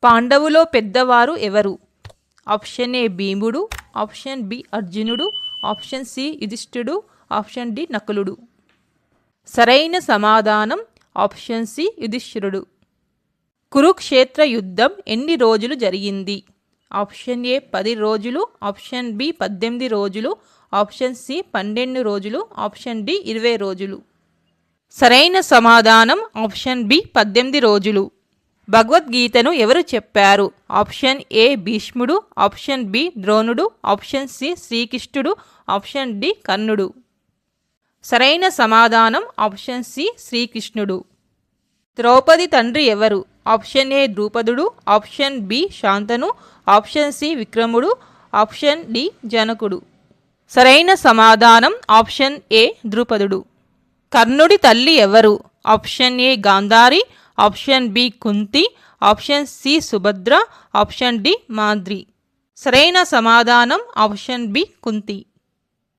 పాండవులో పెద్దవారు ఎవరు? ఆప్షన్ ఏ భీముడు, ఆప్షన్ బి అర్జునుడు, ఆప్షన్ సి యుధిష్ఠిరుడు, ఆప్షన్ డి నకులుడు. సరైన సమాధానం ఆప్షన్ సి యుధిష్ఠిరుడు. కురుక్షేత్ర యుద్ధం ఎన్ని రోజులు జరిగింది? ఆప్షన్ ఏ 10 రోజులు, ఆప్షన్ బి 18 రోజులు, ఆప్షన్ సి 12 రోజులు, ఆప్షన్ డి 20 రోజులు. సరైన సమాధానం ఆప్షన్ బి 18 రోజులు. భగవద్గీతను ఎవరు చెప్పారు? ఆప్షన్ ఏ భీష్ముడు, ఆప్షన్ బి ద్రోణుడు, ఆప్షన్ సి శ్రీకృష్ణుడు, ఆప్షన్ డి కర్ణుడు. సరైన సమాధానం ఆప్షన్ సి శ్రీకృష్ణుడు. ద్రౌపది తండ్రి ఎవరు? ఆప్షన్ ఏ ద్రూపదుడు, option B Shantanu, option C విక్రముడు, ఆప్షన్ డి జనకుడు. సరైన సమాధానం ఆప్షన్ ఏ ద్రూపదుడు. కర్ణుడి తల్లి ఎవరు? Option A Gandhari, option B Kunti, option C Subhadra, option D Madri. సరైన సమాధానం ఆప్షన్ బి కుంతి.